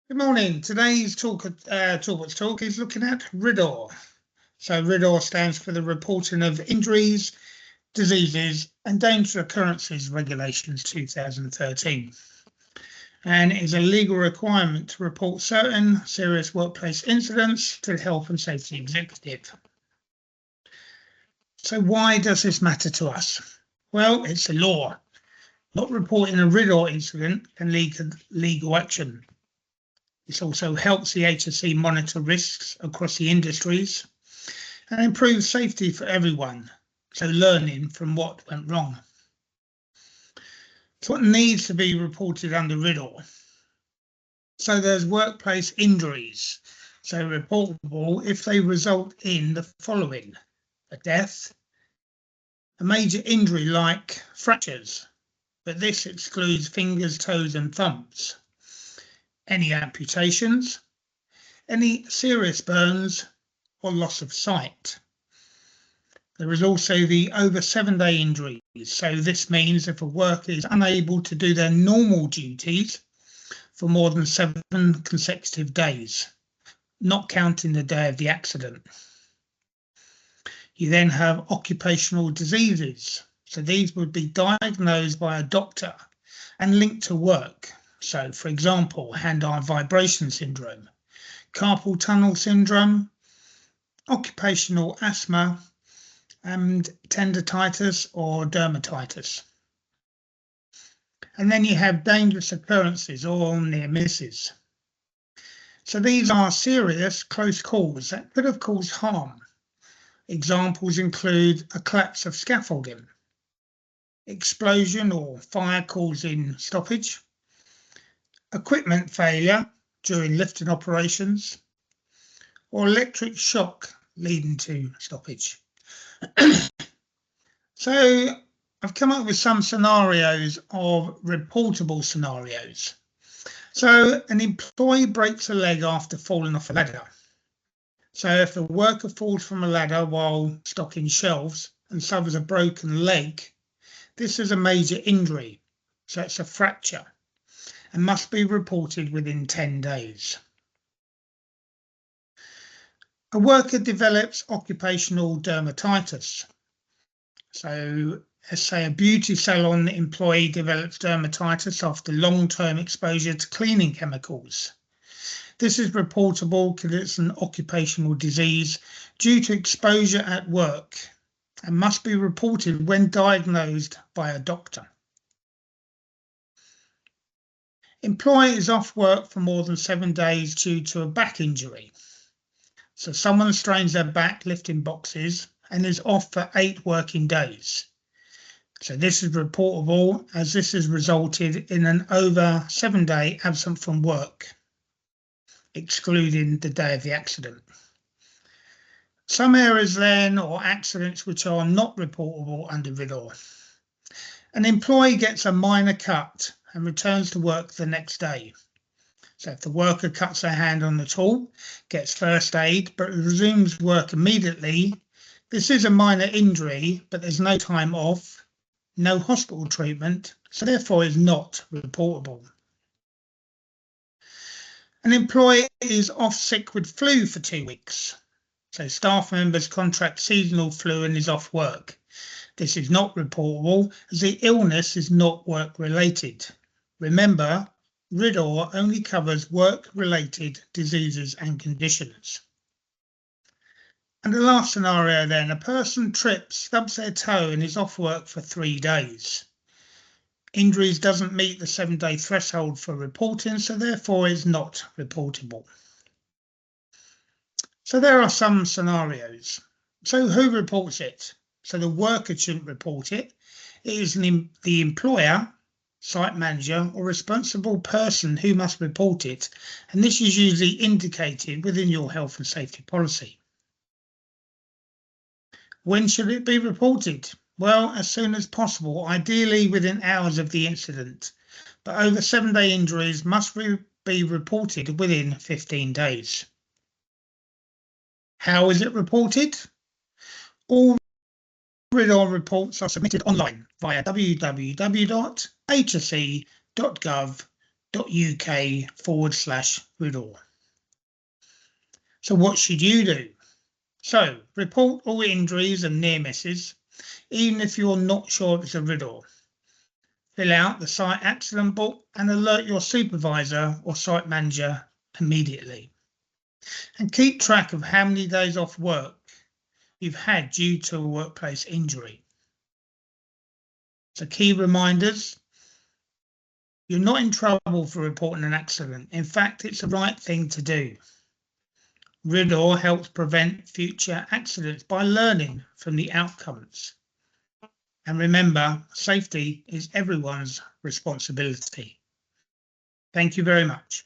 Good morning. Today's Toolbox Talk is looking at RIDDOR. So RIDDOR stands for the Reporting of Injuries, Diseases and Dangerous Occurrences Regulations 2013, and it is a legal requirement to report certain serious workplace incidents to the Health and Safety Executive. So why does this matter to us? Well, it's a law. Not reporting a RIDDOR incident can lead to legal action. This also helps the THSP monitor risks across the industries and improve safety for everyone, so learning from what went wrong. So what needs to be reported under RIDDOR? So there's workplace injuries, so reportable if they result in the following: a death, a major injury like fractures, but this excludes fingers, toes and thumbs, any amputations, any serious burns or loss of sight. There is also the over 7-day injuries. So this means if a worker is unable to do their normal duties for more than 7 consecutive days, not counting the day of the accident. You then have occupational diseases. So these would be diagnosed by a doctor and linked to work. So for example, hand-eye vibration syndrome, carpal tunnel syndrome, occupational asthma, and tendinitis or dermatitis. And then you have dangerous occurrences or near misses. So these are serious close calls that could have caused harm. Examples include a collapse of scaffolding, explosion or fire causing stoppage, equipment failure during lifting operations, or electric shock leading to stoppage. So I've come up with some scenarios of reportable scenarios. So an employee breaks a leg after falling off a ladder. So if the worker falls from a ladder while stocking shelves and suffers a broken leg, this is a major injury. So it's a fracture and must be reported within 10 days. A worker develops occupational dermatitis. So let's say a beauty salon employee develops dermatitis after long-term exposure to cleaning chemicals. This is reportable because it's an occupational disease due to exposure at work and must be reported when diagnosed by a doctor. Employee is off work for more than 7 days due to a back injury. So someone strains their back lifting boxes and is off for 8 working days. So this is reportable as this has resulted in an over 7-day absence from work, excluding the day of the accident. Some areas then or accidents which are not reportable under RIDDOR. An employee gets a minor cut and returns to work the next day. So if the worker cuts their hand on the tool, gets first aid, but resumes work immediately, this is a minor injury, but there's no time off, no hospital treatment, so therefore is not reportable. An employee is off sick with flu for 2 weeks. So staff members contract seasonal flu and is off work. This is not reportable as the illness is not work related. Remember, RIDDOR only covers work-related diseases and conditions. And the last scenario then, a person trips, stubs their toe and is off work for 3 days. Injuries doesn't meet the 7-day threshold for reporting, so therefore is not reportable. So there are some scenarios. So who reports it? So the worker shouldn't report it. It is the employer, site manager or responsible person who must report it, and this is usually indicated within your health and safety policy. When should it be reported? Well, as soon as possible, ideally within hours of the incident, but over 7-day injuries must be reported within 15 days. How is it reported? All RIDDOR reports are submitted online via www.thse.gov.au. www.uk.org/RIDDOR. So what should you do? So report all injuries and near misses, even if you're not sure it's a RIDDOR. Fill out the site accident book and alert your supervisor or site manager immediately. And keep track of how many days off work you've had due to a workplace injury. So key reminders: you're not in trouble for reporting an accident. In fact, it's the right thing to do. RIDDOR helps prevent future accidents by learning from the outcomes. And remember, safety is everyone's responsibility. Thank you very much.